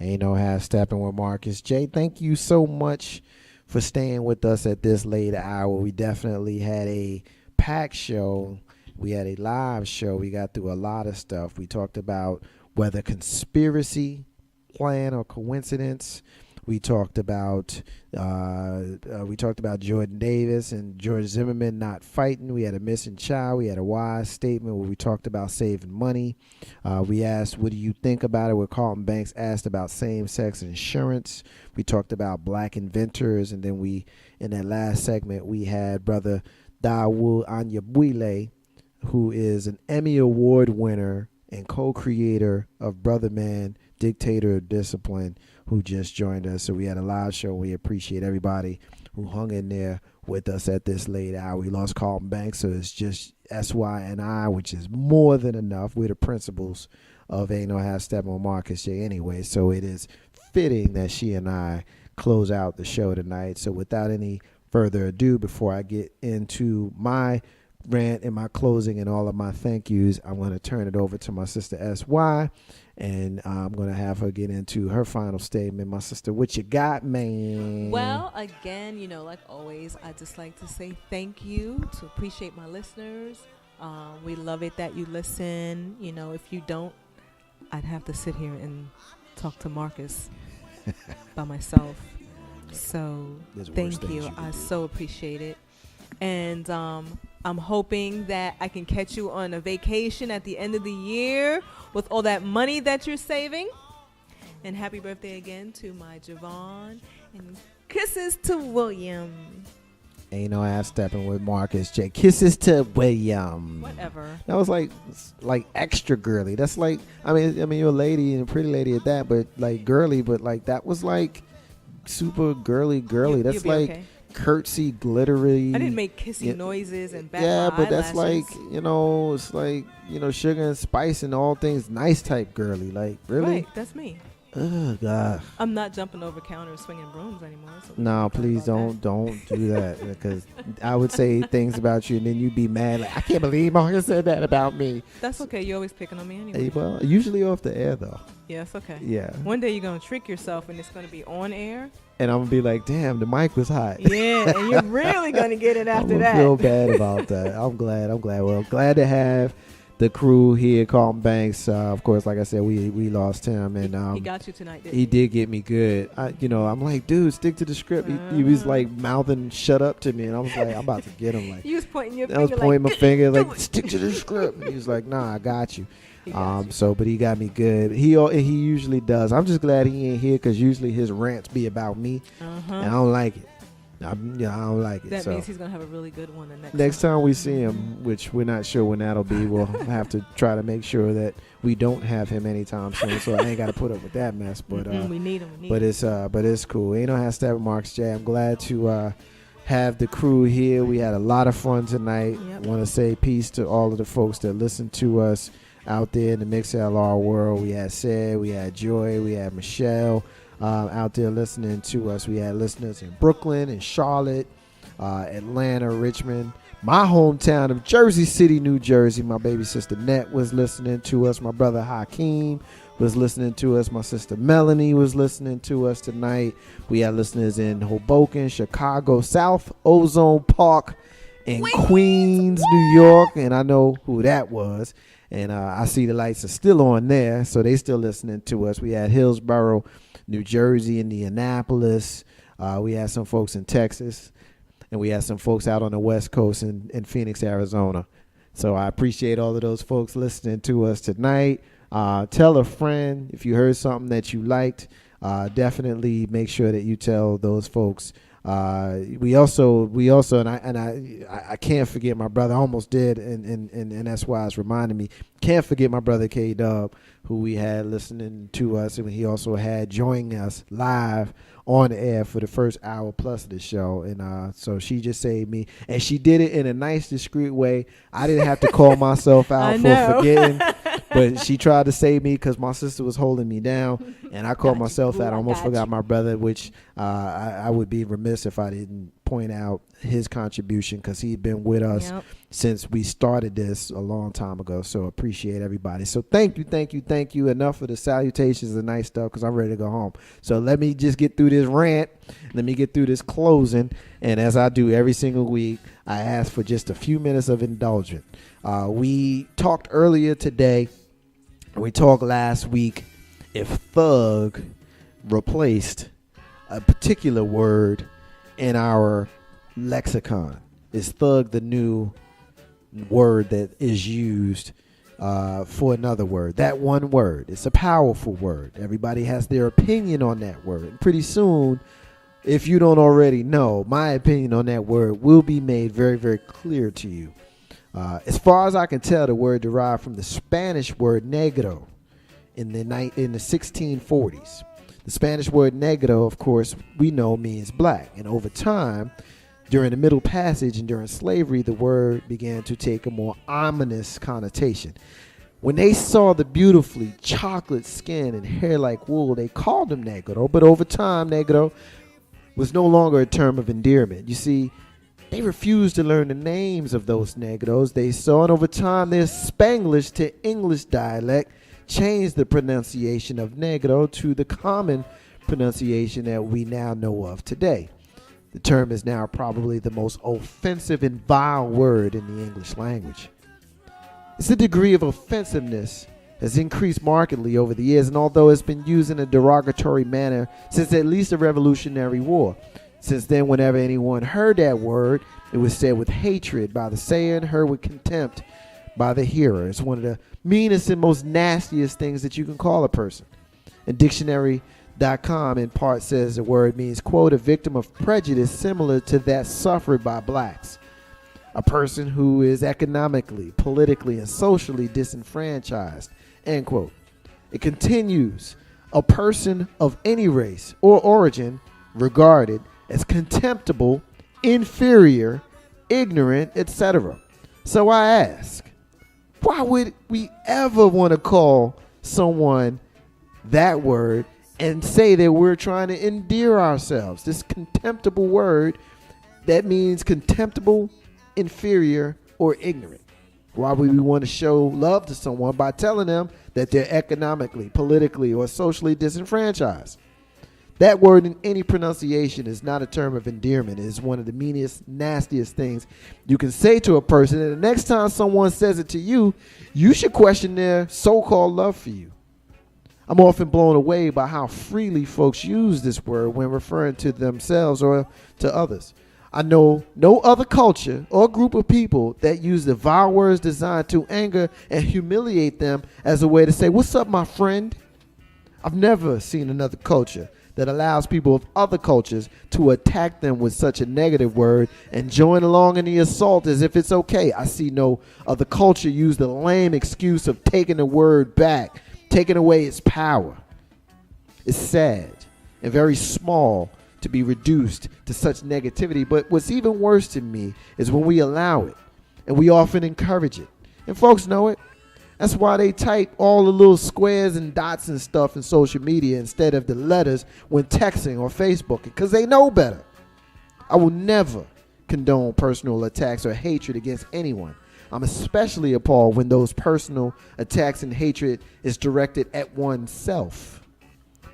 Ain't no half stepping with Marcus J. Thank you so much for staying with us at this late hour. We definitely had a packed show. We had a live show. We got through a lot of stuff. We talked about whether conspiracy, plan, or coincidence. We talked about Jordan Davis and George Zimmerman not fighting. We had a missing child. We had a wise statement where we talked about saving money. We asked, "What do you think about it?" Where Carlton Banks asked about same-sex insurance. We talked about black inventors, and then in that last segment, we had Brother Dawood Anyabwile, who is an Emmy Award winner and co-creator of Brother Man, Dictator of Discipline, who just joined us. So we had a live show. We appreciate everybody who hung in there with us at this late hour. We lost Carlton Banks, so it's just SY and I, which is more than enough. We're the principals of Ain't No Half Stepping with Marcus J anyway, so it is fitting that she and I close out the show tonight. So without any further ado, before I get into my rant and my closing and all of my thank yous, I'm going to turn it over to my sister SY, and I'm going to have her get into her final statement. My sister, what you got, man? Well, again, like always, I just like to say thank you, to appreciate my listeners. We love it that you listen. If you don't, I'd have to sit here and talk to Marcus by myself. So thank you. I so appreciate it. And I'm hoping that I can catch you on a vacation at the end of the year with all that money that you're saving. And happy birthday again to my Javon. And kisses to William. Ain't no ass stepping with Marcus J. Kisses to William. Whatever. That was like extra girly. That's like, I mean you're a lady and a pretty lady at that, but like girly, but like that was like super girly. That's like okay. Curtsy, glittery. I didn't make kissy noises and bat yeah, my but that's eyelashes. like, it's like, sugar and spice and all things nice type girly. Like, really? Right, that's me. Oh, God. I'm not jumping over counters swinging brooms anymore. So no, please don't do that, because I would say things about you and then you'd be mad. Like, I can't believe Marcus said that about me. That's okay. You're always picking on me anyway. Well, usually off the air, though. Yeah, it's okay. Yeah. One day you're going to trick yourself and it's going to be on air. And I'm going to be like, damn, the mic was hot. Yeah, and you're really going to get it after that. I feel bad about that. I'm glad. Well, glad to have the crew here, Carlton Banks. Of course, like I said, we lost him. And he got you tonight, didn't he? He did get me good. I'm like, dude, stick to the script. He was like mouthing shut up to me. And I was like, I'm about to get him. Like, you was pointing your finger. I was pointing my finger like, stick to the script. And he was like, nah, I got you. But he got me good. He usually does. I'm just glad he ain't here, because usually his rants be about me, and I don't like it. I don't like it. That means he's gonna have a really good one the next time we see him, which we're not sure when that'll be. We'll have to try to make sure that we don't have him anytime soon. So I ain't got to put up with that mess. But we need him. But it's cool. Ain't no hashtag Marks J. I'm glad to have the crew here. We had a lot of fun tonight. Want to say peace to all of the folks that listen to us out there in the MixLR world. We had Sid, we had Joy, we had Michelle out there listening to us. We had listeners in Brooklyn and Charlotte, Atlanta, Richmond, my hometown of Jersey City, New Jersey. My baby sister Net was listening to us. My brother Hakeem was listening to us. My sister Melanie was listening to us tonight. We had listeners in Hoboken, Chicago, South Ozone Park, and Queens, New York. And I know who that was. And I see the lights are still on there, so they still listening to us. We had Hillsborough, New Jersey, Indianapolis. We had some folks in Texas, and we had some folks out on the West Coast in Phoenix, Arizona. So I appreciate all of those folks listening to us tonight. Tell a friend if you heard something that you liked. Definitely make sure that you tell those folks. We also, and I can't forget my brother. I almost did, and that's why it's reminding me. Can't forget my brother K Dub, who we had listening to us, and he also had joining us live on the air for the first hour plus of the show. And so she just saved me, and she did it in a nice, discreet way. I didn't have to call myself out for forgetting, but she tried to save me because my sister was holding me down, and I called myself out. I almost forgot my brother, which I would be remiss if I didn't point out his contribution because he'd been with us since we started this a long time ago. So appreciate everybody. So thank you. Enough of the salutations and nice stuff because I'm ready to go home. So let me just get through this rant. Let me get through this closing. And as I do every single week, I ask for just a few minutes of indulgence. We talked earlier today, and we talked last week, if thug replaced a particular word in our lexicon. Is thug the new word that is used for another word? That one word. It's a powerful word. Everybody has their opinion on that word. And pretty soon, if you don't already know, my opinion on that word will be made very, very clear to you. As far as I can tell, the word derived from the Spanish word negro in the 1640s. The Spanish word negro, of course, we know means black. And over time, during the Middle Passage and during slavery, the word began to take a more ominous connotation. When they saw the beautifully chocolate skin and hair like wool, they called them negro. But over time, negro was no longer a term of endearment. You see, they refused to learn the names of those negros they saw. And over time, their Spanglish to English dialect changed the pronunciation of negro to the common pronunciation that we now know of today. The term is now probably the most offensive and vile word in the English language. Its degree of offensiveness has increased markedly over the years, and although it's been used in a derogatory manner since at least the Revolutionary War, since then, whenever anyone heard that word, it was said with hatred by the sayer and heard with contempt by the hearer. It's one of the meanest and most nastiest things that you can call a person. And dictionary.com in part says the word means, quote, a victim of prejudice similar to that suffered by blacks. A person who is economically, politically, and socially disenfranchised, end quote. It continues, a person of any race or origin regarded as contemptible, inferior, ignorant, etc. So I ask, why would we ever want to call someone that word and say that we're trying to endear ourselves? This contemptible word that means contemptible, inferior, or ignorant. Why would we want to show love to someone by telling them that they're economically, politically, or socially disenfranchised? That word in any pronunciation is not a term of endearment. It is one of the meanest, nastiest things you can say to a person. And the next time someone says it to you, you should question their so-called love for you. I'm often blown away by how freely folks use this word when referring to themselves or to others. I know no other culture or group of people that use the vile words designed to anger and humiliate them as a way to say, "What's up, my friend?" I've never seen another culture that allows people of other cultures to attack them with such a negative word and join along in the assault as if it's okay. I see no other culture use the lame excuse of taking the word back, taking away its power. It's sad and very small to be reduced to such negativity, but what's even worse to me is when we allow it, and we often encourage it. And folks know it. That's why they type all the little squares and dots and stuff in social media instead of the letters when texting or Facebooking, because they know better. I will never condone personal attacks or hatred against anyone. I'm especially appalled when those personal attacks and hatred is directed at oneself.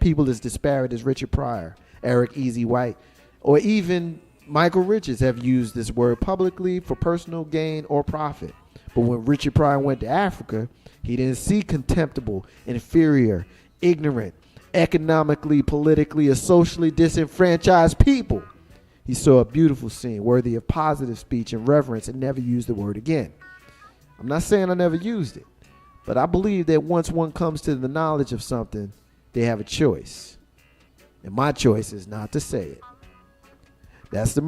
People as disparate as Richard Pryor, Eric Easy White, or even Michael Richards have used this word publicly for personal gain or profit. But when Richard Pryor went to Africa, he didn't see contemptible, inferior, ignorant, economically, politically, or socially disenfranchised people. He saw a beautiful scene worthy of positive speech and reverence and never used the word again. I'm not saying I never used it, but I believe that once one comes to the knowledge of something, they have a choice. And my choice is not to say it. That's the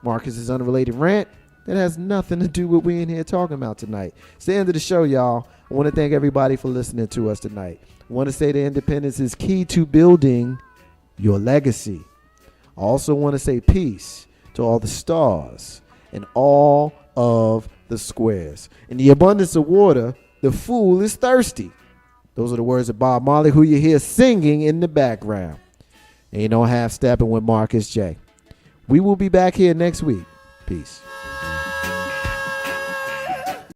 Marcus's Unrelated Rant. That has nothing to do with what we in here talking about tonight. It's the end of the show, y'all. I want to thank everybody for listening to us tonight. I want to say that independence is key to building your legacy. I also want to say peace to all the stars and all of the squares. In the abundance of water, the fool is thirsty. Those are the words of Bob Marley, who you hear singing in the background. Ain't no half stepping with Marcus J. We will be back here next week. Peace.